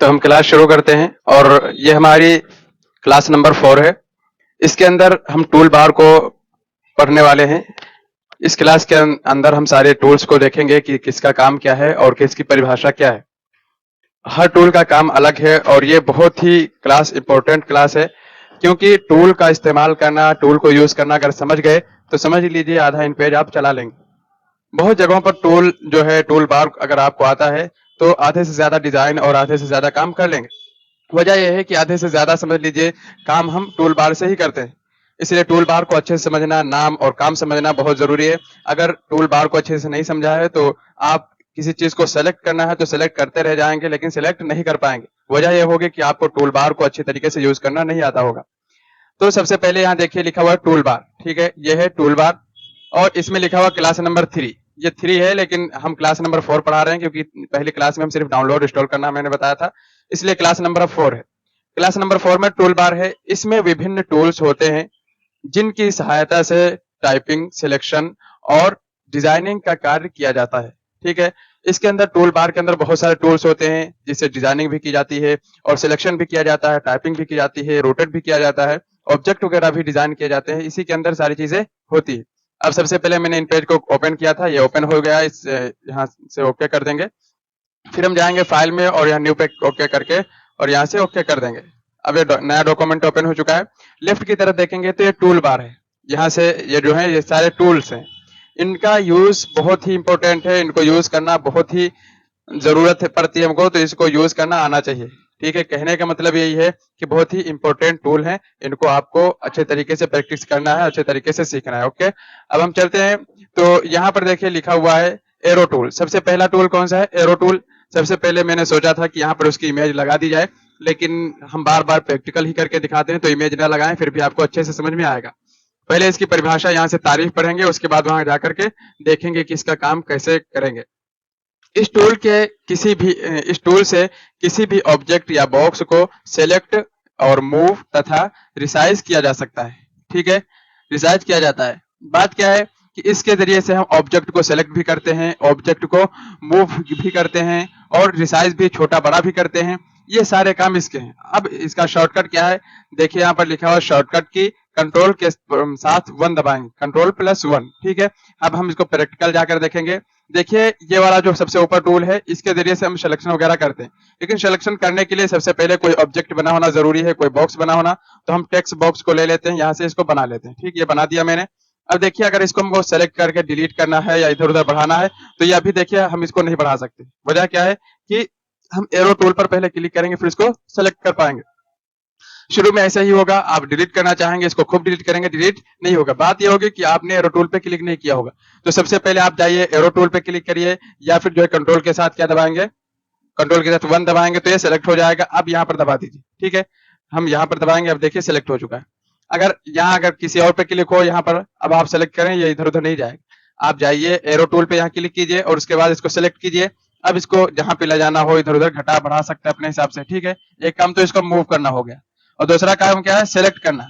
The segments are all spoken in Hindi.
तो हम क्लास शुरू करते हैं और ये हमारी क्लास नंबर 4 है। इसके अंदर हम टूल बार को पढ़ने वाले हैं। इस क्लास के अंदर हम सारे टूल्स को देखेंगे कि किसका काम क्या है और किसकी परिभाषा क्या है। हर टूल का काम अलग है और ये बहुत ही क्लास इंपॉर्टेंट क्लास है, क्योंकि टूल का इस्तेमाल करना, टूल को यूज करना अगर समझ गए तो समझ लीजिए आधा इन पेज आप चला लेंगे। बहुत जगहों पर टूल जो है, टूल बार अगर आपको आता है तो आधे से ज्यादा डिजाइन और आधे से ज्यादा काम कर लेंगे। वजह यह है कि आधे से ज्यादा समझ लीजिए काम हम टूल बार से ही करते हैं। इसलिए टूल बार को अच्छे से समझना, नाम और काम समझना बहुत जरूरी है। अगर टूल बार को अच्छे से नहीं समझा है तो आप किसी चीज को सेलेक्ट करना है तो सेलेक्ट करते रह जाएंगे, लेकिन सेलेक्ट नहीं कर पाएंगे। वजह यह होगी कि आपको टूल बार को अच्छी तरीके से यूज करना नहीं आता होगा। तो सबसे पहले यहाँ देखिए लिखा हुआ है टूल बार, ठीक है, यह है टूल बार और इसमें लिखा हुआ क्लास नंबर 3। ये 3 है, लेकिन हम क्लास नंबर 4 पढ़ा रहे हैं क्योंकि पहली क्लास में हम सिर्फ डाउनलोड इंस्टॉल करना मैंने बताया था, इसलिए क्लास नंबर 4 है। क्लास नंबर 4 में टूल बार है। इसमें विभिन्न टूल्स होते हैं जिनकी सहायता से टाइपिंग, सिलेक्शन और डिजाइनिंग का कार्य किया जाता है, ठीक है। इसके अंदर टूल बार के अंदर बहुत सारे टूल्स होते हैं जिससे डिजाइनिंग भी की जाती है और सिलेक्शन भी किया जाता है, टाइपिंग भी की जाती है, रोटेट भी किया जाता है, ऑब्जेक्ट वगैरह भी डिजाइन किए जाते हैं। इसी के अंदर सारी चीजें होती है। अब सबसे पहले मैंने इन पेज को ओपन किया था, ये ओपन हो गया। इस यहाँ से ओके कर देंगे। फिर हम जाएंगे फाइल में और यहाँ न्यू पे ओके करके और यहाँ से ओके कर देंगे। अब ये नया डॉक्यूमेंट ओपन हो चुका है। लेफ्ट की तरफ देखेंगे तो ये टूल बार है। यहाँ से ये जो है ये सारे टूल्स हैं। इनका यूज बहुत ही इंपॉर्टेंट है। इनको यूज करना बहुत ही जरूरत पड़ती है हमको, तो इसको यूज करना आना चाहिए, ठीक है। कहने का मतलब यही है कि बहुत ही इंपॉर्टेंट टूल है, इनको आपको अच्छे तरीके से प्रैक्टिस करना है, अच्छे तरीके से सीखना है। ओके, अब हम चलते हैं। तो यहाँ पर देखिए लिखा हुआ है एरो टूल। सबसे पहला टूल कौन सा है? Arrow tool. सबसे पहले मैंने सोचा था कि यहाँ पर उसकी इमेज लगा दी जाए, लेकिन हम बार बार प्रैक्टिकल ही करके दिखाते हैं तो इमेज ना लगाएं, फिर भी आपको अच्छे से समझ में आएगा। पहले इसकी परिभाषा यहाँ से तारीफ पढ़ेंगे, उसके बाद वहां जाकर के देखेंगे कि इसका काम कैसे करेंगे। इस टूल से किसी भी ऑब्जेक्ट या बॉक्स को सेलेक्ट और मूव तथा रिसाइज किया जा सकता है, ठीक है। रिसाइज किया जाता है। बात क्या है कि इसके जरिए से हम ऑब्जेक्ट को सेलेक्ट भी करते हैं, ऑब्जेक्ट को मूव भी करते हैं और रिसाइज भी, छोटा बड़ा भी करते हैं। ये सारे काम इसके हैं। अब इसका शॉर्टकट क्या है? देखिए यहाँ पर लिखा हुआ शॉर्टकट की कंट्रोल के साथ 1 दबाएंगे, कंट्रोल प्लस 1, ठीक है। अब हम इसको प्रैक्टिकल जाकर देखेंगे। देखिए ये वाला जो सबसे ऊपर टूल है, इसके जरिए से हम सिलेक्शन वगैरह करते हैं, लेकिन सिलेक्शन करने के लिए सबसे पहले कोई ऑब्जेक्ट बना होना जरूरी है, कोई बॉक्स बना होना। तो हम टेक्स्ट बॉक्स को ले लेते हैं, यहाँ से इसको बना लेते हैं, ठीक, ये बना दिया मैंने। अब देखिए अगर इसको हमको सेलेक्ट करके डिलीट करना है या इधर उधर बढ़ाना है तो ये अभी देखिए हम इसको नहीं बढ़ा सकते। वजह क्या है कि हम एरो टूल पर पहले क्लिक करेंगे फिर इसको सेलेक्ट कर पाएंगे। शुरू में ऐसा ही होगा, आप डिलीट करना चाहेंगे इसको खूब डिलीट करेंगे, डिलीट नहीं होगा। बात यह होगी कि आपने एरो टूल पे क्लिक नहीं किया होगा। तो सबसे पहले आप जाइए एरो टूल पे क्लिक करिए, या फिर जो है कंट्रोल के साथ क्या दबाएंगे, कंट्रोल के साथ 1 दबाएंगे तो ये सेलेक्ट हो जाएगा। अब यहाँ पर दबा दीजिए, ठीक है। हम यहाँ पर दबाएंगे, अब देखिए सेलेक्ट हो चुका है। अगर किसी और पे क्लिक हो यहाँ पर, अब आप सेलेक्ट करें, ये इधर उधर नहीं जाएगा। आप जाइए एरो टूल पे, यहाँ क्लिक कीजिए और उसके बाद इसको सेलेक्ट कीजिए। अब इसको जहां पे ले जाना हो इधर उधर घटा बढ़ा सकते हैं अपने हिसाब से, ठीक है। एक काम तो इसको मूव करना हो गया और दूसरा काम क्या है? सेलेक्ट करना।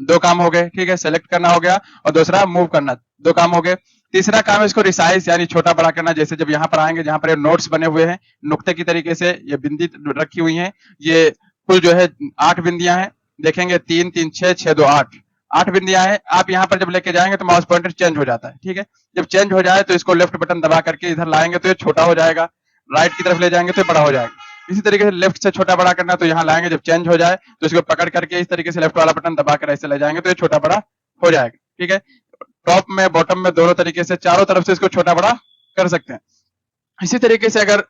2 काम हो गए, ठीक है। सेलेक्ट करना हो गया और दूसरा मूव करना, 2 काम हो गए। तीसरा काम है इसको रिसाइज यानी छोटा बड़ा करना। जैसे जब यहाँ पर आएंगे, जहां पर ये नोट्स बने हुए हैं नुक्ते की तरीके से, ये बिंदी रखी हुई है, ये कुल जो है 8 बिंदियां हैं। देखेंगे 3 3 6 6 2 8, 8 बिंदियां हैं। आप यहाँ पर जब लेके जाएंगे तो माउस पॉइंटर चेंज हो जाता है, ठीक है। जब चेंज हो जाए तो इसको लेफ्ट बटन दबा करके इधर लाएंगे तो ये छोटा हो जाएगा, राइट की तरफ ले जाएंगे तो ये बड़ा हो जाएगा। इसी तरीके से लेफ्ट से छोटा बड़ा करना, तो यहाँ लाएंगे, जब चेंज हो जाए तो इसको पकड़ करके इस तरीके से लेफ्ट वाला बटन दबा कर ऐसे ले जाएंगे तो ये छोटा बड़ा हो जाएगा, ठीक है। टॉप में बॉटम में दोनों तरीके से, चारों तरफ से इसको छोटा बड़ा कर सकते हैं। इसी तरीके से अगर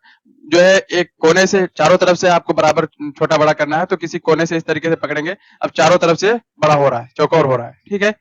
जो है एक कोने से चारों तरफ से आपको बराबर छोटा बड़ा करना है तो किसी कोने से इस तरीके से पकड़ेंगे, अब चारों तरफ से बड़ा हो रहा है, चौकोर हो रहा है, ठीक है।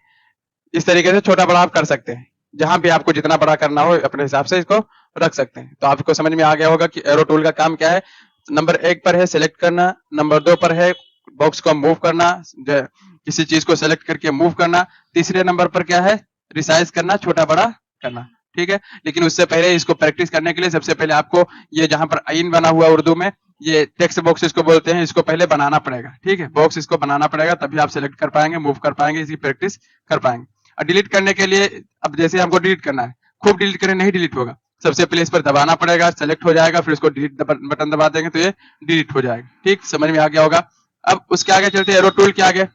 इस तरीके से छोटा बड़ा आप कर सकते हैं। जहां भी आपको जितना बड़ा करना हो अपने हिसाब से इसको रख सकते हैं। तो आपको समझ में आ गया होगा कि एरो टूल का काम क्या है। नंबर 1 पर है सिलेक्ट करना, नंबर 2 पर है बॉक्स को मूव करना, किसी चीज को सेलेक्ट करके मूव करना, तीसरे नंबर पर क्या है? रिसाइज करना, छोटा बड़ा करना, ठीक है। लेकिन उससे पहले इसको प्रैक्टिस करने के लिए सबसे पहले आपको ये जहां पर आइन बना हुआ उर्दू में, ये टेक्स्ट बॉक्स इसको बोलते हैं, इसको पहले बनाना पड़ेगा, ठीक है। बॉक्स इसको बनाना पड़ेगा, तभी आप सेलेक्ट कर पाएंगे, मूव कर पाएंगे, इसकी प्रैक्टिस कर पाएंगे। और डिलीट करने के लिए, अब जैसे हमको डिलीट करना है, खूब डिलीट करें नहीं डिलीट होगा। सबसे पहले इस पर दबाना पड़ेगा, सेलेक्ट हो जाएगा, फिर इसको डिलीट बटन दबा देंगे तो ये डिलीट हो जाएगा। ठीक, समझ में आ गया होगा। अब उसके आगे चलते हैं एरो टूल के आगे।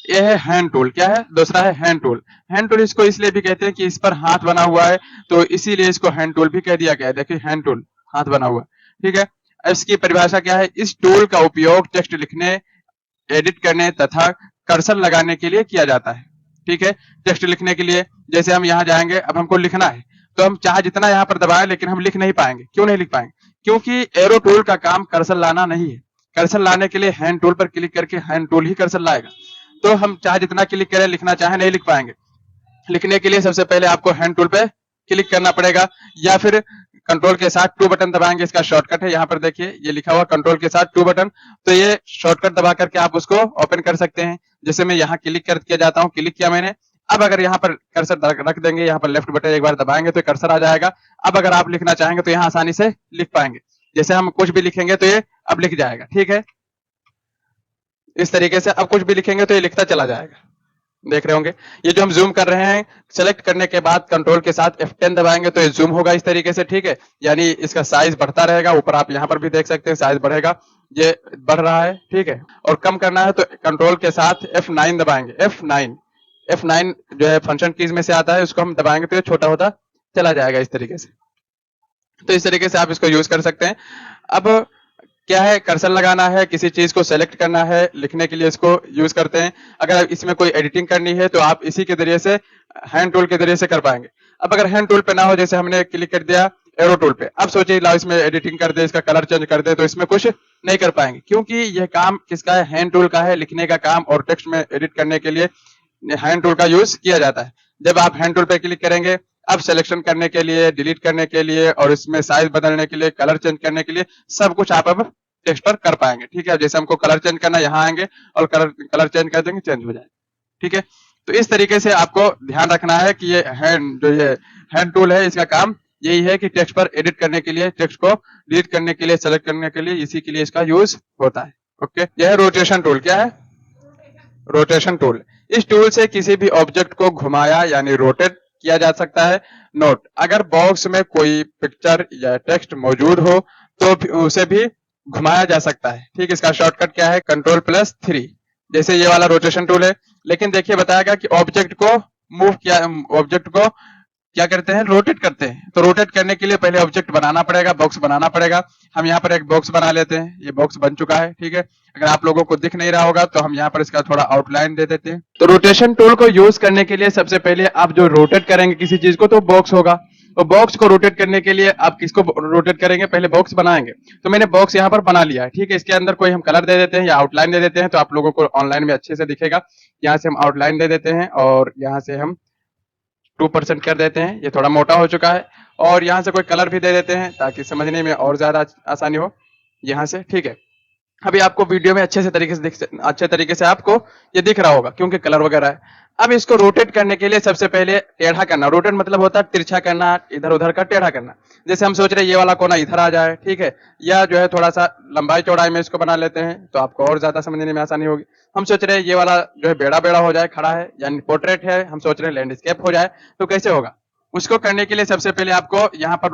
ये है हैंड टूल। क्या है? दूसरा है हैंड टूल। हैंड टूल इसको इसलिए भी कहते हैं कि इस पर हाथ बना हुआ है, तो इसीलिए इसको हैंड टूल भी कह दिया गया है। देखिए हैंड टूल, हाथ बना हुआ। ठीक है, इसकी परिभाषा क्या है? इस टूल का उपयोग टेक्स्ट लिखने, एडिट करने तथा कर्सर लगाने के लिए किया जाता है। ठीक है, टेक्स्ट लिखने के लिए जैसे हम यहाँ जाएंगे, अब हमको लिखना है तो हम चाहे जितना यहाँ पर दबाएं लेकिन हम लिख नहीं पाएंगे। क्यों नहीं लिख पाएंगे? क्योंकि एरो टूल का काम कर्सर लाना नहीं है। कर्सर लाने के लिए हैंड टूल पर क्लिक करके हैंड टूल ही कर्सर लाएगा। तो हम चाहे जितना क्लिक करें, लिखना चाहे नहीं लिख पाएंगे। लिखने के लिए सबसे पहले आपको हैंड टूल पे क्लिक करना पड़ेगा, या फिर कंट्रोल के साथ 2 बटन दबाएंगे। इसका शॉर्टकट है, यहाँ पर देखिए ये लिखा हुआ कंट्रोल के साथ 2 बटन। तो ये शॉर्टकट दबा करके आप उसको ओपन कर सकते हैं। जैसे मैं यहाँ क्लिक करके जाता हूँ, क्लिक किया मैंने। अब अगर यहाँ पर कर्सर रख देंगे, यहाँ पर लेफ्ट बटन एक बार दबाएंगे तो कर्सर आ जाएगा। अब अगर आप लिखना चाहेंगे तो यहाँ आसानी से लिख पाएंगे। जैसे हम कुछ भी लिखेंगे तो ये अब लिख जाएगा। ठीक है, इस तरीके से अब कुछ भी लिखेंगे तो ये लिखता चला जाएगा। देख रहे होंगे, ये जो हम जूम कर रहे हैं, सेलेक्ट करने के बाद कंट्रोल के साथ F10 दबाएंगे तो ये जूम होगा इस तरीके से। ठीक है, यानी इसका साइज बढ़ता रहेगा। ऊपर आप यहाँ पर भी देख सकते हैं साइज बढ़ेगा, ये बढ़ रहा है। ठीक है, और कम करना है तो कंट्रोल के साथ F9 दबाएंगे। F9 जो है फंक्शन कीज में से आता है, उसको हम दबाएंगे तो ये छोटा होता चला जाएगा इस तरीके से। तो इस तरीके से आप इसको यूज कर सकते हैं। अब क्या है, कर्सर लगाना है, किसी चीज को सेलेक्ट करना है, लिखने के लिए इसको यूज करते हैं। अगर इसमें कोई एडिटिंग करनी है तो आप इसी के जरिए से, हैंड टूल के जरिए से कर पाएंगे। अब अगर हैंड टूल पे ना हो, जैसे हमने क्लिक कर दिया एरो टूल पे, अब सोचिए लाओ इसमें एडिटिंग कर दे, इसका कलर चेंज कर दे, तो इसमें कुछ नहीं कर पाएंगे। क्योंकि यह काम किसका है? हैंड टूल का है, लिखने का काम और टेक्स्ट में एडिट करने के लिए हैंड टूल का यूज किया जाता है। जब आप हैंड टूल पे क्लिक करेंगे, अब सिलेक्शन करने के लिए, डिलीट करने के लिए और इसमें साइज बदलने के लिए, कलर चेंज करने के लिए, सब कुछ आप अब टेक्स्ट पर कर पाएंगे। ठीक है, जैसे हमको कलर चेंज करना, यहाँ आएंगे और कलर चेंज कर देंगे, चेंज हो जाएगा। ठीक है, तो इस तरीके से आपको ध्यान रखना है कि ये हैंड टूल है, इसका काम यही है कि टेक्स्ट पर एडिट करने के लिए, टेक्स्ट को डिलीट करने के लिए, सेलेक्ट करने के लिए, इसी के लिए इसका यूज होता है। ओके, यह है रोटेशन टूल। क्या है? Rotation tool. इस टूल से किसी भी ऑब्जेक्ट को घुमाया यानी रोटेट किया जा सकता है। नोट, अगर बॉक्स में कोई पिक्चर या टेक्स्ट मौजूद हो तो उसे भी घुमाया जा सकता है। ठीक, इसका शॉर्टकट क्या है? Ctrl+3। जैसे ये वाला रोटेशन टूल है, लेकिन देखिए बताएगा कि ऑब्जेक्ट को मूव किया, ऑब्जेक्ट को क्या करते हैं? रोटेट करते हैं। तो रोटेट करने के लिए पहले ऑब्जेक्ट बनाना पड़ेगा, बॉक्स बनाना पड़ेगा। हम यहाँ पर एक बॉक्स बना लेते हैं, ये बॉक्स बन चुका है। ठीक है, अगर आप लोगों को दिख नहीं रहा होगा तो हम यहाँ पर इसका थोड़ा आउटलाइन दे देते हैं। तो रोटेशन टूल को यूज करने के लिए सबसे पहले आप जो रोटेट करेंगे किसी चीज को, तो बॉक्स होगा। तो बॉक्स को रोटेट करने के लिए आप किसको रोटेट करेंगे? पहले बॉक्स बनाएंगे। तो मैंने बॉक्स यहाँ पर बना लिया है। ठीक है, इसके अंदर कोई हम कलर दे देते हैं या आउटलाइन दे देते हैं, तो आप लोगों को ऑनलाइन में अच्छे से दिखेगा। यहाँ से हम आउटलाइन दे देते हैं और यहाँ से हम 2% कर देते हैं, ये थोड़ा मोटा हो चुका है। और यहाँ से कोई कलर भी दे देते हैं ताकि समझने में और ज्यादा आसानी हो यहाँ से। ठीक है, अभी आपको वीडियो में अच्छे तरीके से आपको ये दिख रहा होगा क्योंकि कलर वगैरह है। अब इसको रोटेट करने के लिए सबसे पहले टेढ़ा करना। रोटेट मतलब होता है तिरछा करना, इधर उधर का टेढ़ा करना। जैसे हम सोच रहे हैं ये वाला कोना इधर आ जाए। ठीक है, या जो है थोड़ा सा लंबाई चौड़ाई में इसको बना लेते हैं तो आपको और ज्यादा समझने में आसानी होगी। हम सोच रहे हैं ये वाला जो है बेड़ा बेड़ा हो जाए, खड़ा है, यानी पोर्ट्रेट है, हम सोच रहे हैं लैंडस्केप हो जाए, तो कैसे होगा? उसको करने के लिए सबसे पहले आपको यहाँ पर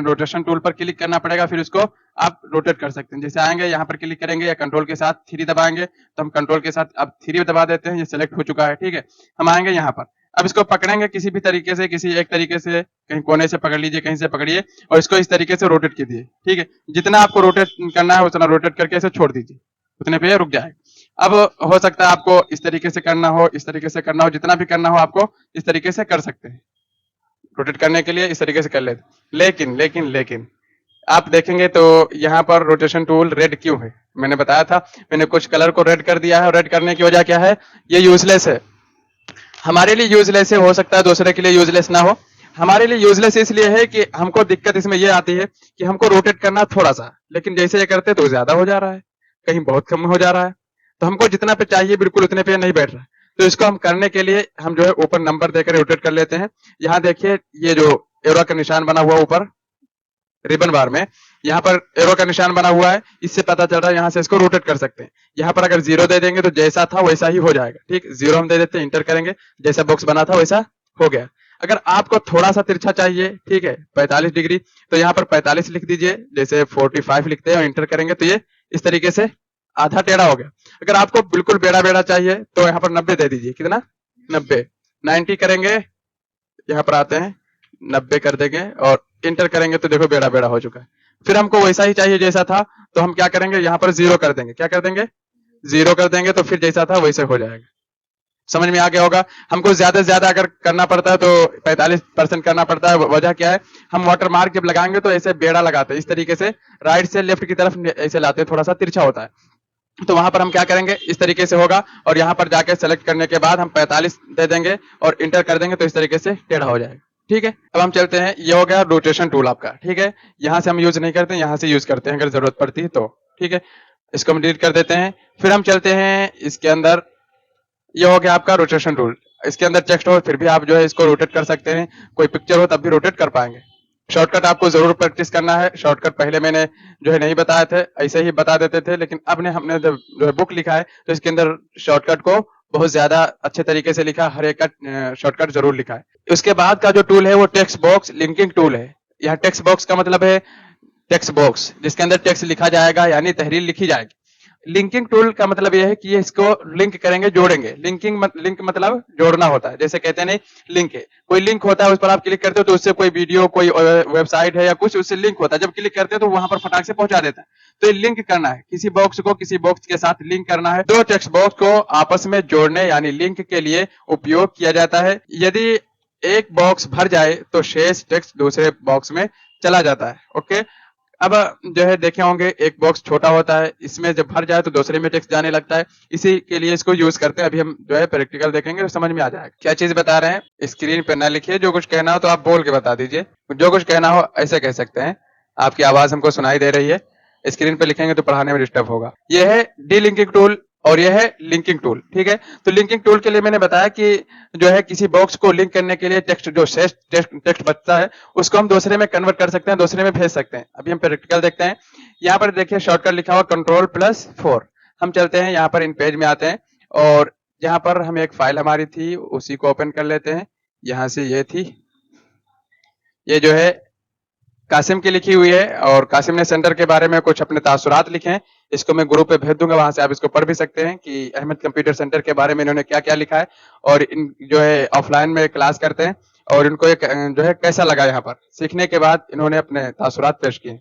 रोटेशन टूल पर क्लिक करना पड़ेगा, फिर उसको आप रोटेट कर सकते हैं। जैसे आएंगे यहाँ पर क्लिक करेंगे या कंट्रोल के साथ 3 दबाएंगे, तो हम कंट्रोल के साथ अब 3 दबा देते हैं, ये सिलेक्ट हो चुका है। ठीक है, हम आएंगे यहाँ पर, अब इसको पकड़ेंगे किसी भी तरीके से, किसी एक तरीके से, कहीं कोने से पकड़ लीजिए, कहीं से पकड़िए और इसको इस तरीके से रोटेट कीजिए। ठीक है, जितना आपको रोटेट करना है उतना रोटेट करके इसे छोड़ दीजिए, उतने पे रुक जाएगा। अब हो सकता है आपको इस तरीके से करना हो, इस तरीके से करना हो, जितना भी करना हो आपको इस तरीके से कर सकते हैं। रोटेट करने के लिए इस तरीके से कर लेते। लेकिन आप देखेंगे तो यहाँ पर रोटेशन टूल रेड क्यों है? मैंने बताया था, मैंने कुछ कलर को रेड कर दिया है, और रेड करने की वजह क्या है? ये यूजलेस है। हमारे लिए यूजलेस है, हो सकता है दूसरे के लिए यूजलेस ना हो। हमारे लिए यूजलेस इसलिए है कि हमको दिक्कत इसमें यह आती है कि हमको रोटेट करना थोड़ा सा, लेकिन जैसे ये करते तो ज्यादा हो जा रहा है, कहीं बहुत कम हो जा रहा है। तो हमको जितना पे चाहिए बिल्कुल उतने पे नहीं बैठ रहा है। तो इसको हम करने के लिए हम जो है ऊपर नंबर देकर रोटेट कर लेते हैं। यहाँ देखिए ये जो एरो का निशान बना हुआ ऊपर रिबन बार में, यहाँ पर एरो का निशान बना हुआ है, इससे पता चल रहा है यहाँ से इसको रोटेट कर सकते हैं। यहाँ पर अगर 0 दे देंगे तो जैसा था वैसा ही हो जाएगा। ठीक, 0 हम दे देते हैं, इंटर करेंगे, जैसा बॉक्स बना था वैसा हो गया। अगर आपको थोड़ा सा तिरछा चाहिए, ठीक है, 45 डिग्री, तो यहाँ पर 45 लिख दीजिए, जैसे 45 लिखते हैं और इंटर करेंगे तो ये इस तरीके से आधा टेढ़ा हो गया। अगर आपको बिल्कुल बेड़ा बेड़ा चाहिए तो यहाँ पर 90 दे दीजिए, कितना 90, 90 करेंगे, यहाँ पर आते हैं 90 कर देंगे और इंटर करेंगे तो देखो बेड़ा बेड़ा हो चुका है। फिर हमको वैसा ही चाहिए जैसा था, तो हम क्या करेंगे, यहाँ पर 0 कर देंगे, क्या कर देंगे, 0 कर देंगे, तो फिर जैसा था वैसे हो जाएगा। समझ में आ गया होगा। हमको ज्यादा से ज्यादा अगर करना पड़ता है तो 45% करना पड़ता है। वजह क्या है, हम वाटर मार्क जब लगाएंगे तो ऐसे बेड़ा लगाते हैं, इस तरीके से राइट से लेफ्ट की तरफ ऐसे लाते हैं, थोड़ा सा तिरछा होता है। तो वहां पर हम क्या करेंगे, इस तरीके से होगा, और यहाँ पर जाके सेलेक्ट करने के बाद हम 45 दे देंगे और इंटर कर देंगे तो इस तरीके से टेढ़ा हो जाएगा। ठीक है, अब हम चलते हैं, ये हो गया रोटेशन टूल आपका। ठीक है, यहाँ से हम यूज नहीं करते, यहाँ से यूज करते हैं अगर जरूरत पड़ती है तो। ठीक है, इसको हम डिलीट कर देते हैं। फिर हम चलते हैं इसके अंदर, ये हो गया आपका रोटेशन टूल। इसके अंदर टेक्स्ट हो फिर भी आप जो है इसको रोटेट कर सकते हैं, कोई पिक्चर हो तब भी रोटेट कर पाएंगे। शॉर्टकट आपको जरूर प्रैक्टिस करना है। शॉर्टकट पहले मैंने जो है नहीं बताए थे, ऐसे ही बता देते थे, लेकिन अब ने हमने जो है बुक लिखा है तो इसके अंदर शॉर्टकट को बहुत ज्यादा अच्छे तरीके से लिखा, हर एक का शॉर्टकट जरूर लिखा है। उसके बाद का जो टूल है वो टेक्स्ट बॉक्स लिंकिंग टूल है। यहाँ टेक्स्ट बॉक्स का मतलब है टेक्स्ट बॉक्स जिसके अंदर टेक्स्ट लिखा जाएगा, यानी तहरीर लिखी जाएगी। लिंकिंग टूल का मतलब यह है कि ये इसको लिंक करेंगे, जोड़ेंगे। लिंक मतलब जोड़ना होता है। जैसे कहते हैं नहीं, लिंक है, कोई लिंक होता है, उस पर आप क्लिक करते हो तो उससे कोई वीडियो, कोई वेबसाइट है या कुछ उससे लिंक होता है, जब क्लिक करते हो तो वहां पर फटाक से पहुंचा देता है। तो ये लिंक करना है, किसी बॉक्स को किसी बॉक्स के साथ लिंक करना है। दो टेक्स्ट बॉक्स को आपस में जोड़ने यानी लिंक के लिए उपयोग किया जाता है। यदि एक बॉक्स भर जाए तो शेष टेक्स्ट दूसरे बॉक्स में चला जाता है। ओके, अब जो है देखे होंगे एक बॉक्स छोटा होता है, इसमें जब भर जाए तो दूसरे में टेक्स्ट जाने लगता है, इसी के लिए इसको यूज करते हैं। अभी हम जो है प्रैक्टिकल देखेंगे तो समझ में आ जाएगा क्या चीज बता रहे हैं। स्क्रीन पे ना लिखिए, जो कुछ कहना हो तो आप बोल के बता दीजिए, जो कुछ कहना हो ऐसे कह सकते हैं। आपकी आवाज हमको सुनाई दे रही है, स्क्रीन पे लिखेंगे तो पढ़ाने में डिस्टर्ब होगा। यह है डी लिंकिंग टूल और यह है लिंकिंग टूल। ठीक है, तो लिंकिंग टूल के लिए मैंने बताया कि जो है किसी बॉक्स को लिंक करने के लिए टेक्स्ट जो शेष टेक्स्ट बचता है उसको हम दूसरे में कन्वर्ट कर सकते हैं, दूसरे में भेज सकते हैं। अभी हम प्रैक्टिकल देखते हैं। यहाँ पर देखिए शॉर्टकट लिखा हुआ Ctrl+4। हम चलते हैं यहाँ पर, इन पेज में आते हैं और यहाँ पर हम एक फाइल हमारी थी उसी को ओपन कर लेते हैं। यहाँ से ये थी, ये जो है कासिम की लिखी हुई है और कासिम ने सेंटर के बारे में कुछ अपने तासुरात लिखे हैं। इसको मैं ग्रुप पे भेज दूंगा, वहां से आप इसको पढ़ भी सकते हैं कि अहमद कंप्यूटर सेंटर के बारे में इन्होंने क्या क्या लिखा है और इन जो है ऑफलाइन में क्लास करते हैं और इनको एक जो है कैसा लगा यहाँ पर सीखने के बाद इन्होंने अपने तासुरात पेश किए।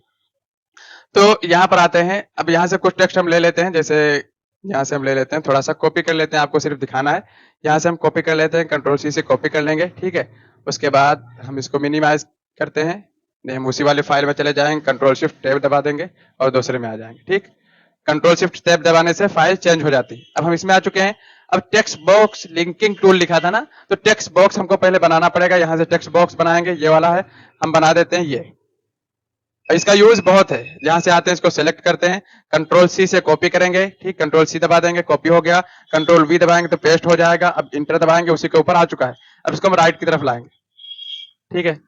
तो यहाँ पर आते हैं, अब यहाँ से कुछ टेक्स्ट हम ले लेते हैं, जैसे यहाँ से हम ले लेते हैं, थोड़ा सा कॉपी कर लेते हैं, आपको सिर्फ दिखाना है। यहाँ से हम कॉपी कर लेते हैं, Ctrl+C से कॉपी कर लेंगे। ठीक है, उसके बाद हम इसको मिनिमाइज करते हैं, नहीं हम उसी वाले फाइल में चले जाएंगे, Ctrl+Shift+Tab दबा देंगे और दूसरे में आ जाएंगे। ठीक, Ctrl+Shift+Tab दबाने से फाइल चेंज हो जाती है। अब हम इसमें आ चुके हैं। अब टेक्स्ट बॉक्स लिंकिंग टूल लिखा था ना, तो टेक्स्ट बॉक्स हमको पहले बनाना पड़ेगा। यहाँ से टेक्स्ट बॉक्स बनाएंगे, ये वाला है, हम बना देते हैं ये। इसका यूज बहुत है। यहाँ से आते हैं, इसको सेलेक्ट करते हैं, Ctrl+C से कॉपी करेंगे। ठीक, Ctrl+C दबा देंगे, कॉपी हो गया। Ctrl+V दबाएंगे तो पेस्ट हो जाएगा। अब इंटर दबाएंगे, उसी के ऊपर आ चुका है। अब इसको हम राइट की तरफ लाएंगे। ठीक है,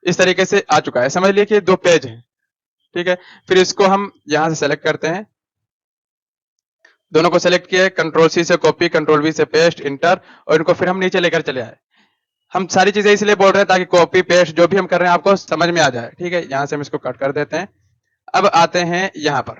इस तरीके से आ चुका है। समझ लिए कि दो पेज हैं। ठीक है, फिर इसको हम यहाँ से सेलेक्ट करते हैं, दोनों को सेलेक्ट किए, Ctrl+C से कॉपी, Ctrl+V से पेस्ट, इंटर, और इनको फिर हम नीचे लेकर चले आए। हम सारी चीजें इसलिए बोल रहे हैं ताकि कॉपी पेस्ट जो भी हम कर रहे हैं आपको समझ में आ जाए। ठीक है, यहाँ से हम इसको कट कर देते हैं। अब आते हैं यहाँ पर,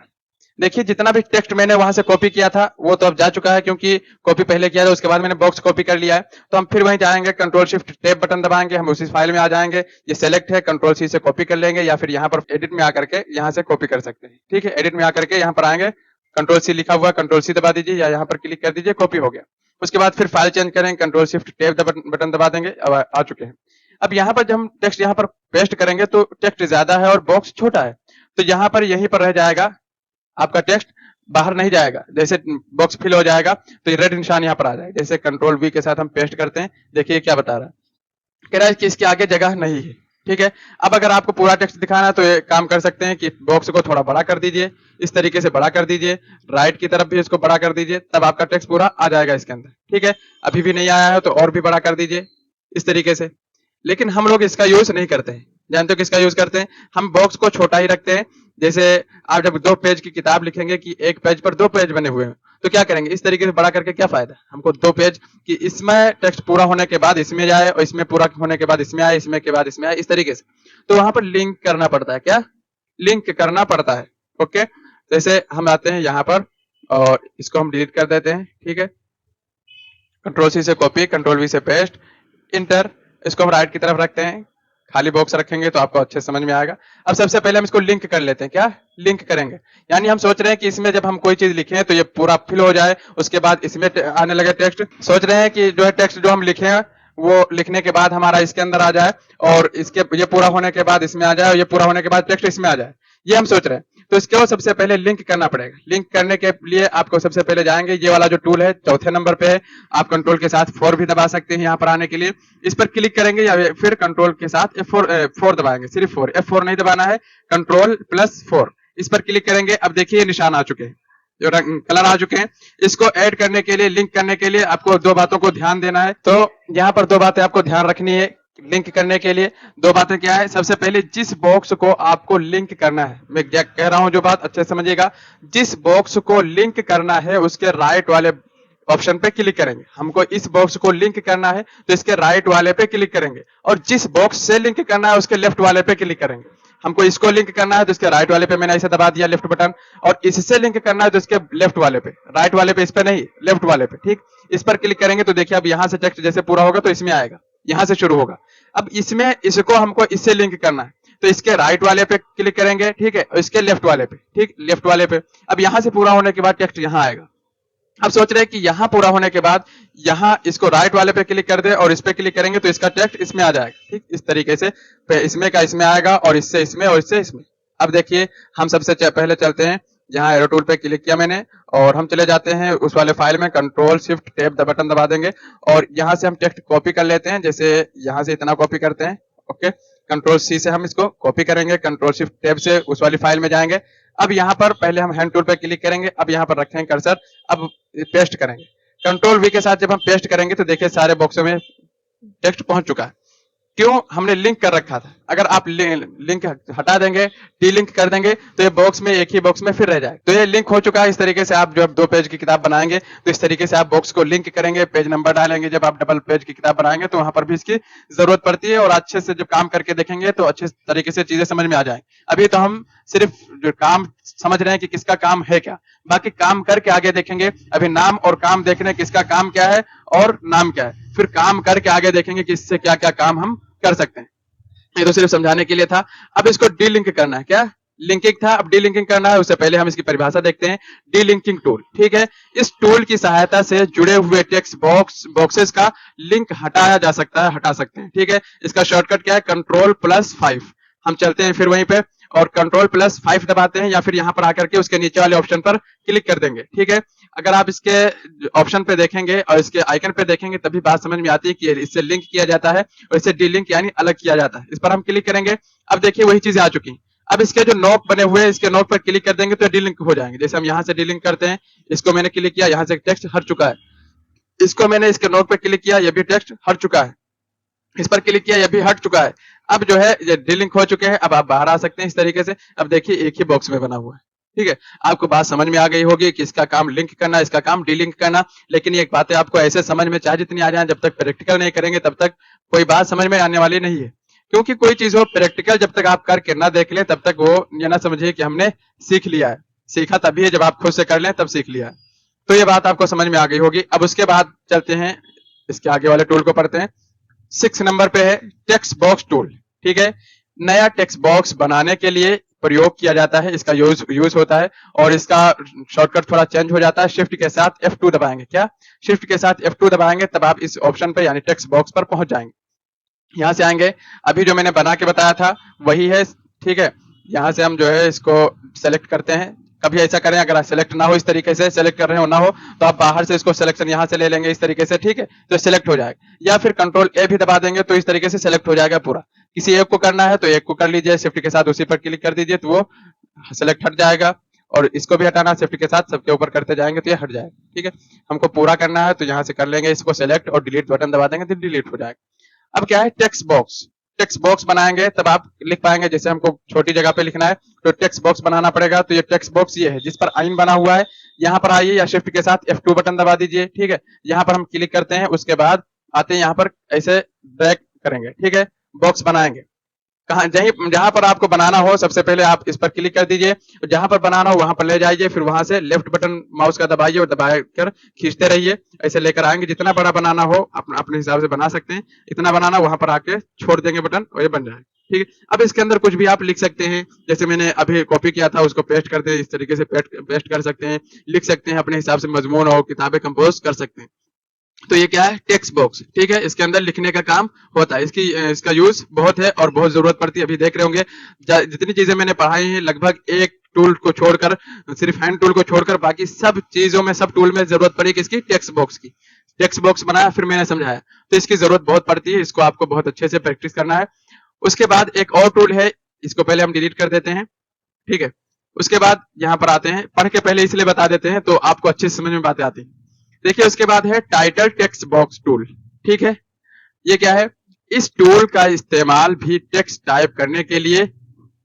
देखिए जितना भी टेक्स्ट मैंने वहां से कॉपी किया था वो तो अब जा चुका है, क्योंकि कॉपी पहले किया था, उसके बाद मैंने बॉक्स कॉपी कर लिया है। तो हम फिर वहीं जाएंगे, Ctrl+Shift+Tab बटन दबाएंगे, हम उसी फाइल में आ जाएंगे। ये सेलेक्ट है, Ctrl+C से कॉपी कर लेंगे, या फिर यहाँ पर एडिट में आकर के यहाँ से कॉपी कर सकते हैं। ठीक है, एडिट में आकर के यहाँ पर आएंगे, Ctrl+C लिखा हुआ, Ctrl+C दबा दीजिए या यहाँ पर क्लिक कर दीजिए, कॉपी हो गया। उसके बाद फिर फाइल चेंज करें, Ctrl+Shift+Tab बटन दबा देंगे, अब आ चुके हैं। अब यहाँ पर जब हम टेक्स्ट यहाँ पर पेस्ट करेंगे तो टेक्स्ट ज्यादा है और बॉक्स छोटा है, तो यहाँ पर यहीं पर रह जाएगा आपका टेक्स्ट, बाहर नहीं जाएगा। जैसे बॉक्स फिल हो जाएगा तो ये रेड निशान यहाँ पर आ जाएगा। जैसे Ctrl+V के साथ हम पेस्ट करते हैं, देखिए क्या बता रहा है, कह रहा है कि इसके आगे जगह नहीं है। ठीक है, अब अगर आपको पूरा टेक्स्ट दिखाना है तो ये काम कर सकते हैं कि बॉक्स को थोड़ा बड़ा कर दीजिए, इस तरीके से बड़ा कर दीजिए, राइट की तरफ भी इसको बड़ा कर दीजिए, तब आपका टेक्स्ट पूरा आ जाएगा इसके अंदर। ठीक है, अभी भी नहीं आया है तो और भी बड़ा कर दीजिए इस तरीके से। लेकिन हम लोग इसका यूज नहीं करते हैं। जानते हो किसका यूज करते हैं? हम बॉक्स को छोटा ही रखते हैं। जैसे आप जब 2 पेज की किताब लिखेंगे कि एक पेज पर 2 पेज बने हुए हैं, तो क्या करेंगे, इस तरीके से बड़ा करके क्या फायदा हमको, 2 पेज कि इसमें टेक्स्ट पूरा होने के बाद इसमें जाए और इसमें पूरा होने के बाद इसमें आए, इसमें के बाद इसमें आए, इस तरीके से। तो वहां पर लिंक करना पड़ता है, क्या लिंक करना पड़ता है। ओके, जैसे हम आते हैं यहाँ पर और इसको हम डिलीट कर देते हैं, ठीक है। कंट्रोल सी से कॉपी, कंट्रोल वी से पेस्ट, इंटर। इसको हम राइट की तरफ रखते हैं, खाली बॉक्स रखेंगे तो आपको अच्छे समझ में आएगा। अब सबसे पहले हम इसको लिंक कर लेते हैं, क्या लिंक करेंगे, यानी हम सोच रहे हैं कि इसमें जब हम कोई चीज लिखें तो ये पूरा फिल हो जाए, उसके बाद इसमें आने लगे टेक्स्ट। सोच रहे हैं कि जो है टेक्स्ट जो हम लिखे हैं वो लिखने के बाद हमारा इसके अंदर आ जाए और इसके ये पूरा होने के बाद इसमें आ जाए और ये पूरा होने के बाद टेक्स्ट इसमें आ जाए, ये हम सोच रहे हैं। तो इसके वो सबसे पहले लिंक करना पड़ेगा। लिंक करने के लिए आपको सबसे पहले जाएंगे, ये वाला जो टूल है चौथे नंबर पे है, आप कंट्रोल के साथ 4 भी दबा सकते हैं यहाँ पर आने के लिए। इस पर क्लिक करेंगे या फिर कंट्रोल के साथ F4 दबाएंगे, सिर्फ 4, F4 नहीं दबाना है, कंट्रोल प्लस 4 इस पर क्लिक करेंगे। अब देखिए निशान आ चुके हैं, जो कलर आ चुके हैं। इसको ऐड करने के लिए, लिंक करने के लिए आपको 2 बातों को ध्यान देना है। तो यहाँ पर 2 बातें आपको ध्यान रखनी है लिंक करने के लिए। 2 बातें क्या है, सबसे पहले जिस बॉक्स को आपको लिंक करना है, मैं क्या कह रहा हूं जो बात अच्छे समझिएगा, जिस बॉक्स को लिंक करना है उसके राइट वाले ऑप्शन पे क्लिक करेंगे। हमको इस बॉक्स को लिंक करना है तो इसके राइट वाले पे क्लिक करेंगे, और जिस बॉक्स से लिंक करना है उसके लेफ्ट वाले पे क्लिक करेंगे। हमको इसको लिंक करना है तो इसके राइट वाले पे मैंने ऐसे दबा दिया लेफ्ट बटन, और इससे लिंक करना है तो इसके लेफ्ट वाले पे, राइट वाले पे इस पे नहीं, लेफ्ट वाले पे, ठीक। इस पर क्लिक करेंगे तो देखिए अब यहां से टेक्स्ट जैसे पूरा होगा तो इसमें आएगा, यहां से शुरू होगा। अब इसमें इसको हमको इससे लिंक करना है तो इसके राइट वाले पे क्लिक करेंगे, ठीक है, और इसके लेफ्ट वाले पे, ठीक, लेफ्ट वाले पे। अब यहां से पूरा होने के बाद टेक्स्ट यहां आएगा। अब सोच रहे हैं कि यहां पूरा होने के बाद यहां इसको राइट वाले पे क्लिक कर दे और इस पे क्लिक करेंगे तो इसका टेक्स्ट इसमें आ जाएगा, ठीक, इस तरीके से इसमें का इसमें आएगा और इससे इसमें और इससे इसमें। अब देखिए हम सबसे पहले चलते हैं, यहाँ एरो टूल पे क्लिक किया मैंने और हम चले जाते हैं उस वाले फाइल में, कंट्रोल शिफ्ट टैब बटन दबा देंगे और यहाँ से हम टेक्स्ट कॉपी कर लेते हैं। जैसे यहाँ से इतना कॉपी करते हैं, ओके, कंट्रोल सी से हम इसको कॉपी करेंगे, कंट्रोल शिफ्ट टैब से उस वाली फाइल में जाएंगे। अब यहाँ पर पहले हम हैंड टूल पे क्लिक करेंगे, अब यहाँ पर रखेंगे कर्सर, अब पेस्ट करेंगे। कंट्रोल वी के साथ जब हम पेस्ट करेंगे तो देखिए सारे बॉक्सों में टेक्स्ट पहुंच चुका है। क्यों, हमने लिंक कर रखा था। अगर आप लिंक हटा देंगे, डीलिंक कर देंगे तो ये बॉक्स में एक ही बॉक्स में फिर रह जाए। तो ये लिंक हो चुका है। इस तरीके से आप जब 2 पेज की किताब बनाएंगे तो इस तरीके से आप बॉक्स को लिंक करेंगे, पेज नंबर डालेंगे। जब आप डबल पेज की किताब बनाएंगे तो वहां पर भी इसकी जरूरत पड़ती है, और अच्छे से जब काम करके देखेंगे तो अच्छे तरीके से चीजें समझ में आ जाएंगी। अभी तो हम सिर्फ जो काम समझ रहे हैं कि किसका काम है क्या, बाकी काम करके आगे देखेंगे। अभी नाम और काम देख रहे हैं किसका काम क्या है और नाम क्या है, फिर काम करके आगे देखेंगे कि इससे क्या क्या काम हम कर सकते हैं। ये तो सिर्फ समझाने के लिए था। अब इसको डीलिंक करना है, क्या लिंकिंग था, अब डीलिंकिंग करना है। उससे पहले हम इसकी परिभाषा देखते हैं, डीलिंकिंग टूल, ठीक है। इस टूल की सहायता से जुड़े हुए टेक्स्ट बॉक्सेस का लिंक हटाया जा सकता है, हटा सकते हैं, ठीक है। इसका शॉर्टकट क्या है, कंट्रोल+5। हम चलते हैं फिर वहीं पे और कंट्रोल+5 दबाते हैं, या फिर यहाँ पर आकर के उसके नीचे वाले ऑप्शन पर क्लिक कर देंगे, ठीक है। अगर आप इसके ऑप्शन पे देखेंगे और इसके आइकन पे देखेंगे तभी बात समझ में आती है कि इससे लिंक किया जाता है और इससे डीलिंक यानी अलग किया जाता है। इस पर हम क्लिक करेंगे, अब देखिए वही चीजें आ चुकी। अब इसके जो नोक बने हुए हैं, इसके नोक पर क्लिक कर देंगे तो डीलिंक हो जाएंगे। जैसे हम यहाँ से डीलिंक करते हैं, इसको मैंने क्लिक किया, यहाँ से टेक्स्ट हट चुका है। इसको मैंने इसके नोक पे क्लिक किया, यह भी टेक्स्ट हट चुका है। इस पर क्लिक किया, यह भी हट चुका है। अब जो है ये डीलिंक हो चुके हैं। अब आप बाहर आ सकते हैं इस तरीके से। अब देखिए एक ही बॉक्स में बना हुआ है, ठीक है। आपको बात समझ में आ गई होगी कि इसका काम लिंक करना, इसका काम डीलिंक करना। लेकिन ये बातें आपको ऐसे समझ में चाहे जितनी आ जाए, जब तक प्रैक्टिकल नहीं करेंगे तब तक कोई बात समझ में आने वाली नहीं है। क्योंकि कोई चीज हो प्रैक्टिकल जब तक आप करके ना देख लें तब तक वो ये ना समझिए कि हमने सीख लिया है। सीखा तभी है जब आप खुद से कर लें तब सीख लिया है। तो ये बात आपको समझ में आ गई होगी। अब उसके बाद चलते हैं इसके आगे वाले टूल को पढ़ते हैं। 6 नंबर पे है टेक्स्ट बॉक्स टूल, ठीक है। नया टेक्स्ट बॉक्स बनाने के लिए प्रयोग किया जाता है, इसका यूज होता है और इसका शॉर्टकट थोड़ा चेंज हो जाता है। शिफ्ट के साथ F2 दबाएंगे, क्या शिफ्ट के साथ F2 दबाएंगे तब आप इस ऑप्शन पे यानी टेक्स्ट बॉक्स पर पहुंच जाएंगे। यहाँ से आएंगे, अभी जो मैंने बना के बताया था वही है, ठीक है। यहाँ से हम जो है इसको सेलेक्ट करते हैं। कभी ऐसा करें अगर सेलेक्ट ना हो, इस तरीके से सेलेक्ट कर रहे हो ना हो तो आप बाहर से इसको सिलेक्शन यहाँ से ले लेंगे इस तरीके से, ठीक है, तो सिलेक्ट हो जाएगा। या फिर कंट्रोल A भी दबा देंगे तो इस तरीके से सिलेक्ट हो जाएगा पूरा। किसी एक को करना है तो एक को कर लीजिए, शिफ्ट के साथ उसी पर क्लिक कर दीजिए तो वो सिलेक्ट हट जाएगा। और इसको भी हटाना, शिफ्ट के साथ सबके ऊपर करते जाएंगे तो ये हट जाएगा, ठीक है। हमको पूरा करना है तो यहाँ से कर लेंगे इसको सेलेक्ट और डिलीट बटन दबा देंगे तो डिलीट हो जाएगा। अब क्या है टेक्स्ट बॉक्स। टेक्स्ट बॉक्स बनाएंगे तब आप लिख पाएंगे। जैसे हमको छोटी जगह पे लिखना है तो टेक्स्ट बॉक्स बनाना पड़ेगा। तो ये टेक्स्ट बॉक्स ये है जिस पर आइन बना हुआ है। यहाँ पर आइए या शिफ्ट के साथ F2 बटन दबा दीजिए, ठीक है। यहाँ पर हम क्लिक करते हैं, उसके बाद आते हैं यहाँ पर ऐसे ड्रैग करेंगे, ठीक है, बॉक्स बनाएंगे। कहा जहां पर आपको बनाना हो सबसे पहले आप इस पर क्लिक कर दीजिए, जहां पर बनाना हो वहां पर ले जाइए, फिर वहां से लेफ्ट बटन माउस का दबाइए और दबा कर खींचते रहिए, ऐसे लेकर आएंगे। जितना बड़ा बनाना हो अपने हिसाब से बना सकते हैं, इतना बनाना वहां पर आके छोड़ देंगे बटन और ये बन जाए, ठीक है। अब इसके अंदर कुछ भी आप लिख सकते हैं, जैसे मैंने अभी कॉपी किया था उसको पेस्ट कर दे, इस तरीके से पेस्ट कर सकते हैं, लिख सकते हैं अपने हिसाब से, मजमून और किताबें कंपोज कर सकते हैं। तो ये क्या है, टेक्स्ट बॉक्स, ठीक है। इसके अंदर लिखने का काम होता है, इसका यूज बहुत है और बहुत जरूरत पड़ती है। अभी देख रहे होंगे जितनी चीजें मैंने पढ़ाई हैं लगभग एक टूल को छोड़कर, सिर्फ हैंड टूल को छोड़कर बाकी सब चीजों में, सब टूल में जरूरत पड़ी किसकी, टेक्स्ट बॉक्स की। टेक्स्ट बॉक्स बनाया फिर मैंने समझाया, तो इसकी जरूरत बहुत पड़ती है, इसको आपको बहुत अच्छे से प्रैक्टिस करना है। उसके बाद एक और टूल है, इसको पहले हम डिलीट कर देते हैं, ठीक है। उसके बाद यहाँ पर आते हैं, पढ़ के पहले इसलिए बता देते हैं तो आपको अच्छे से समझ में बातें आती है। देखिए उसके बाद है टाइटल टेक्स्ट बॉक्स टूल, ठीक है। ये क्या है, इस टूल का इस्तेमाल भी टेक्स्ट टाइप करने के लिए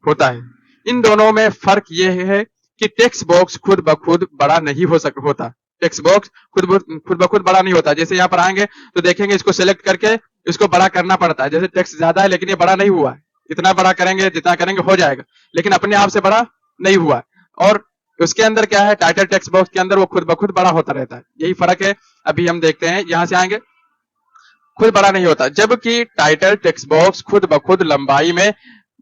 होता है। इन दोनों में फर्क ये है कि टेक्स्ट बॉक्स खुद ब खुद बड़ा नहीं होता। टेक्स्ट बॉक्स खुद ब खुद बड़ा नहीं होता। जैसे यहाँ पर आएंगे तो देखेंगे इसको सेलेक्ट करके इसको बड़ा करना पड़ता है। जैसे टेक्स्ट ज्यादा है लेकिन ये बड़ा नहीं हुआ है, इतना बड़ा करेंगे जितना करेंगे हो जाएगा, लेकिन अपने आप से बड़ा नहीं हुआ। और उसके अंदर क्या है, टाइटल टेक्स्ट बॉक्स के अंदर वो खुद ब खुद बड़ा होता रहता है, यही फर्क है। अभी हम देखते हैं, यहां से आएंगे, खुद बड़ा नहीं होता, जबकि टाइटल टेक्स्ट बॉक्स खुद ब खुद लंबाई में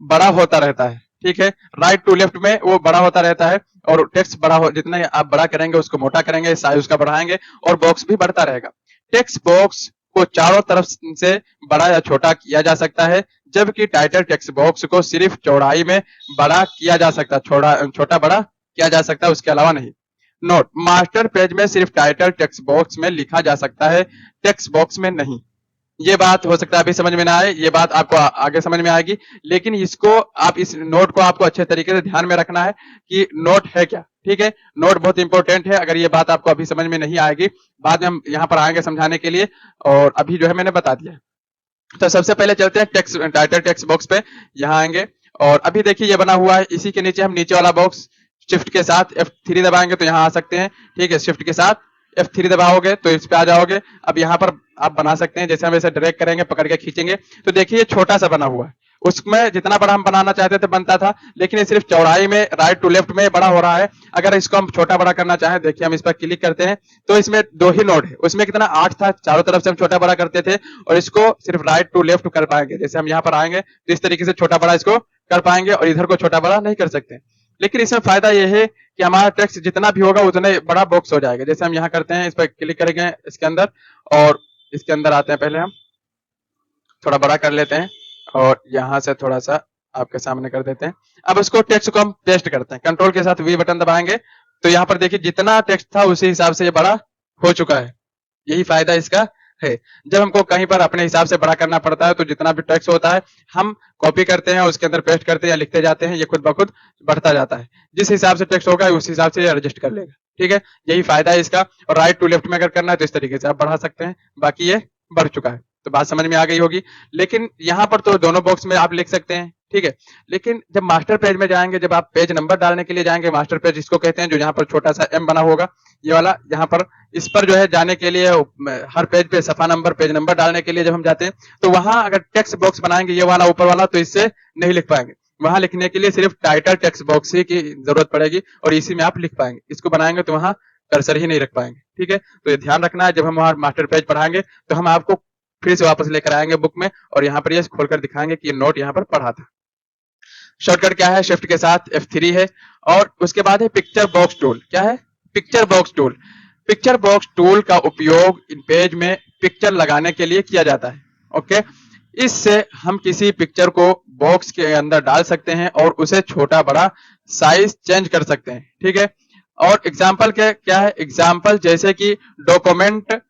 बड़ा होता रहता है, ठीक है। राइट टू लेफ्ट में वो बड़ा होता रहता है और टेक्स्ट बड़ा हो, जितना आप बड़ा करेंगे उसको मोटा करेंगे, साइज उसका बढ़ाएंगे और बॉक्स भी बढ़ता रहेगा। टेक्स्ट बॉक्स को चारों तरफ से बड़ा या छोटा किया जा सकता है, जबकि टाइटल टेक्स्ट बॉक्स को सिर्फ चौड़ाई में बड़ा किया जा सकता है, छोटा बड़ा किया जा सकता है, उसके अलावा नहीं। नोट, मास्टर पेज में सिर्फ टाइटल टेक्स्ट बॉक्स में लिखा जा सकता है, टेक्स्ट बॉक्स में नहीं। ये बात हो सकता है अभी समझ में ना आए, ये बात आपको आगे समझ में आएगी, लेकिन इसको आप, इस नोट को आपको अच्छे तरीके से ध्यान में रखना है कि नोट है क्या, ठीक है। नोट बहुत इंपॉर्टेंट है। अगर ये बात आपको अभी समझ में नहीं आएगी, बाद में हम यहाँ पर आएंगे समझाने के लिए, और अभी जो है मैंने बता दिया। तो सबसे पहले चलते हैं टाइटल टेक्स्ट बॉक्स पे, यहाँ आएंगे और अभी देखिए ये बना हुआ है, इसी के नीचे हम नीचे वाला बॉक्स शिफ्ट के साथ F3 दबाएंगे तो यहाँ आ सकते हैं, ठीक है। शिफ्ट के साथ F3 दबाओगे तो इस पे आ जाओगे। अब यहाँ पर आप बना सकते हैं, जैसे हम ऐसे ड्रैग करेंगे, पकड़ के खींचेंगे तो देखिए छोटा सा बना हुआ है, उसमें जितना बड़ा हम बनाना चाहते थे बनता था, लेकिन ये सिर्फ चौड़ाई में राइट टू लेफ्ट में बड़ा हो रहा है। अगर इसको हम छोटा बड़ा करना चाहें, देखिए हम इस पर क्लिक करते हैं तो इसमें 2 ही नोड है, उसमें कितना 8 था, चारों तरफ से हम छोटा बड़ा करते थे और इसको सिर्फ राइट टू लेफ्ट कर पाएंगे। जैसे हम यहाँ पर आएंगे तो इस तरीके से छोटा बड़ा इसको कर पाएंगे और इधर को छोटा बड़ा नहीं कर सकते। लेकिन इसमें फायदा यह है कि हमारा टेक्स्ट जितना भी होगा उतना बड़ा बॉक्स हो जाएगा। जैसे हम यहाँ करते हैं, इस पर क्लिक करेंगे इसके अंदर और इसके अंदर आते हैं, पहले हम थोड़ा बड़ा कर लेते हैं और यहाँ से थोड़ा सा आपके सामने कर देते हैं। अब उसको टेक्स्ट को हम पेस्ट करते हैं, कंट्रोल के साथ V बटन दबाएंगे तो यहाँ पर देखिए जितना टेक्स्ट था उसी हिसाब से ये बड़ा हो चुका है। यही फायदा इसका है। जब हमको कहीं पर अपने हिसाब से बड़ा करना पड़ता है तो जितना भी टेक्स्ट होता है हम कॉपी करते हैं, उसके अंदर पेस्ट करते हैं या लिखते जाते हैं, ये खुद ब खुद बढ़ता जाता है। जिस हिसाब से टेक्स्ट होगा उस हिसाब से एडजस्ट कर लेगा, ठीक है। यही फायदा है इसका। और राइट टू लेफ्ट में अगर करना है तो इस तरीके से आप बढ़ा सकते हैं, बाकी ये बढ़ चुका है। तो बात समझ में आ गई होगी। लेकिन यहाँ पर तो दोनों बॉक्स में आप लिख सकते हैं, ठीक है। लेकिन जब मास्टर पेज में जाएंगे, जब आप पेज नंबर डालने के लिए जाएंगे, मास्टर पेज इसको कहते हैं, जो यहाँ पर छोटा सा M बना होगा, ये वाला, यहाँ पर इस पर जो है जाने के लिए, हर पेज पे सफा नंबर, पेज नंबर डालने के लिए जब हम जाते हैं तो वहां अगर टेक्स्ट बॉक्स बनाएंगे ये वाला ऊपर वाला, तो इससे नहीं लिख पाएंगे। वहां लिखने के लिए सिर्फ टाइटल टेक्स्ट बॉक्स ही की जरूरत पड़ेगी और इसी में आप लिख पाएंगे। इसको बनाएंगे तो वहां कर्सर ही नहीं रख पाएंगे, ठीक है। तो ये ध्यान रखना है, जब हम वहां मास्टर पेज पढ़ाएंगे तो हम आपको फिर से वापस लेकर आएंगे बुक में और यहाँ पर ये खोलकर दिखाएंगे कि ये नोट यहाँ पर पढ़ा था। शॉर्टकट क्या है, शिफ्ट के साथ F3 है। और उसके बाद है पिक्चर बॉक्स टूल। क्या है, picture box tool. Picture box tool का उपयोग इन पेज में पिक्चर लगाने के लिए किया जाता है, ओके। इससे हम किसी पिक्चर को बॉक्स के अंदर डाल सकते हैं और उसे छोटा बड़ा साइज चेंज कर सकते हैं, ठीक है। और एग्जाम्पल क्या है, एग्जाम्पल जैसे कि डॉक्यूमेंट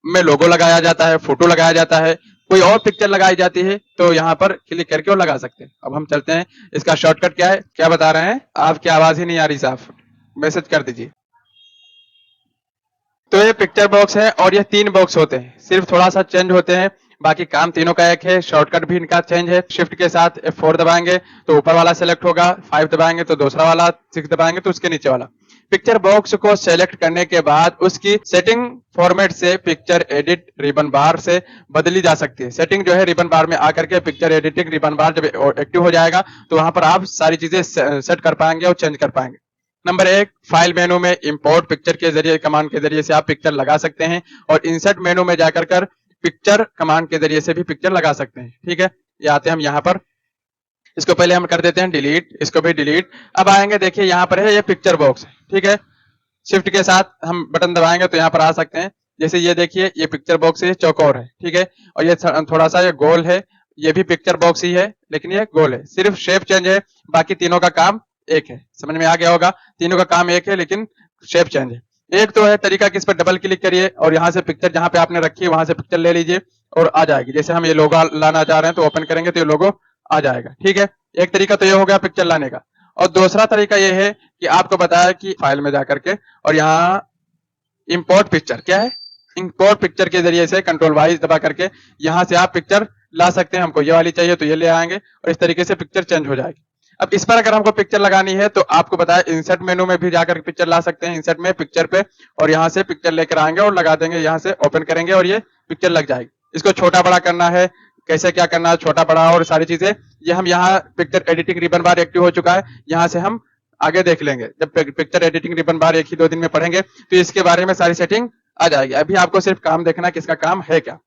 में लोगो लगाया जाता है, फोटो लगाया जाता है, कोई और पिक्चर लगाई जाती है तो यहाँ पर क्लिक करके वो लगा सकते हैं। अब हम चलते हैं, इसका शॉर्टकट क्या है, क्या बता रहे हैं, आपकी आवाज ही नहीं आ रही साफ, मैसेज कर दीजिए। तो ये पिक्चर बॉक्स है और ये 3 बॉक्स होते हैं, सिर्फ थोड़ा सा चेंज होते हैं। बाकी काम तीनों का एक है। शॉर्टकट भी इनका चेंज है। शिफ्ट के साथ F4 दबाएंगे तो ऊपर वाला सेलेक्ट होगा, 5 दबाएंगे तो दूसरा वाला, 6 दबाएंगे तो उसके नीचे वाला। पिक्चर बॉक्स को सेलेक्ट करने के बाद उसकी सेटिंग फॉर्मेट से पिक्चर एडिट रिबन बार से बदली जा सकती है। सेटिंग जो है रिबन बार में आकर के पिक्चर एडिटिंग रिबन बार जब एक्टिव हो जाएगा तो वहां पर आप सारी चीजें सेट कर पाएंगे और चेंज कर पाएंगे। नंबर 1, फाइल मेनू में इंपोर्ट पिक्चर के जरिए, कमांड के जरिए से आप पिक्चर लगा सकते हैं, और इंसर्ट मेनू में जाकर कर पिक्चर कमांड के जरिए से भी पिक्चर लगा सकते हैं। ठीक है, ये आते हैं हम यहाँ पर, इसको पहले हम कर देते हैं डिलीट, इसको भी डिलीट। अब आएंगे, देखिए यहाँ पर है ये पिक्चर बॉक्स। ठीक है, शिफ्ट के साथ हम बटन दबाएंगे तो यहाँ पर आ सकते हैं। जैसे ये देखिए, ये पिक्चर बॉक्स है, चौकोर है। ठीक है, और ये थोड़ा सा ये गोल है, ये भी पिक्चर बॉक्स ही है लेकिन ये गोल है, सिर्फ शेप चेंज है, बाकी तीनों का काम एक है। समझ में आ गया होगा, तीनों का काम एक है लेकिन शेप चेंज है। एक तो है तरीका कि इस पर डबल क्लिक करिए और यहाँ से पिक्चर जहां पे आपने रखी है वहां से पिक्चर ले लीजिए और आ जाएगी। जैसे हम ये लोगो लाना चाह रहे हैं तो ओपन करेंगे तो ये लोगो आ जाएगा। ठीक है, एक तरीका तो ये हो गया पिक्चर लाने का। और दूसरा तरीका ये है कि आपको बताया कि फाइल में जाकर के और यहाँ इंपोर्ट पिक्चर, क्या है, इंपोर्ट पिक्चर के जरिए से कंट्रोल वाइज दबा करके यहाँ से आप पिक्चर ला सकते हैं। हमको ये वाली चाहिए तो ये ले आएंगे और इस तरीके से पिक्चर चेंज हो जाएगी। अब इस पर अगर हमको पिक्चर लगानी है तो आपको बताया इंसर्ट मेनू में भी जाकर पिक्चर ला सकते हैं। इंसर्ट में पिक्चर पे और यहाँ से पिक्चर लेकर आएंगे और लगा देंगे, यहाँ से ओपन करेंगे और ये पिक्चर लग जाएगी। इसको छोटा बड़ा करना है, कैसे क्या करना है, छोटा बड़ा और सारी चीजें ये हम यहाँ पिक्चर एडिटिंग रिबन बार एक्टिव हो चुका है, यहाँ से हम आगे देख लेंगे। जब पिक्चर एडिटिंग रिबन बार 1 ही 2 दिन में पढ़ेंगे तो इसके बारे में सारी सेटिंग आ जाएगी। अभी आपको सिर्फ काम देखना है किसका काम है क्या।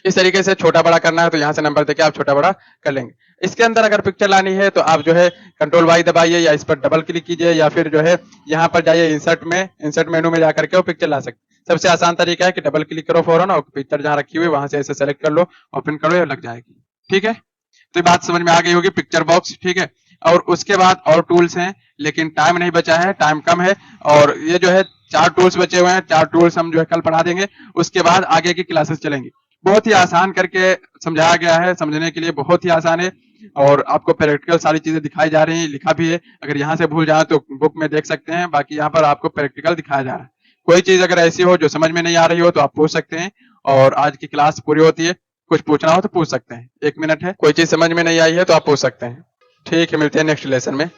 इस तरीके से छोटा बड़ा करना है तो यहाँ से नंबर देके आप छोटा बड़ा कर लेंगे। इसके अंदर अगर पिक्चर लानी है तो आप जो है कंट्रोल वाई दबाइए या इस पर डबल क्लिक कीजिए या फिर जो है यहाँ पर जाइए इंसर्ट मेनू में जाकर के वो पिक्चर ला सकते। सबसे आसान तरीका है कि डबल क्लिक करो फौरन और पिक्चर जहाँ रखी हुई वहां से ऐसे सेलेक्ट कर लो, ओपन करो और लग जाएगी। ठीक है, तो ये बात समझ में आ गई होगी, पिक्चर बॉक्स। ठीक है, और उसके बाद और टूल्स हैं लेकिन टाइम नहीं बचा है, टाइम कम है, और ये जो है 4 टूल्स बचे हुए हैं। 4 टूल्स हम जो है कल पढ़ा देंगे, उसके बाद आगे की क्लासेस चलेंगी। बहुत ही आसान करके समझाया गया है, समझने के लिए बहुत ही आसान है और आपको प्रैक्टिकल सारी चीजें दिखाई जा रही हैं, लिखा भी है। अगर यहाँ से भूल जाए तो बुक में देख सकते हैं, बाकी यहाँ पर आपको प्रैक्टिकल दिखाया जा रहा है। कोई चीज अगर ऐसी हो जो समझ में नहीं आ रही हो तो आप पूछ सकते हैं और आज की क्लास पूरी होती है। कुछ पूछना हो तो पूछ सकते हैं, 1 मिनट है। कोई चीज समझ में नहीं आई है तो आप पूछ सकते हैं। ठीक है, मिलते हैं नेक्स्ट लेसन में।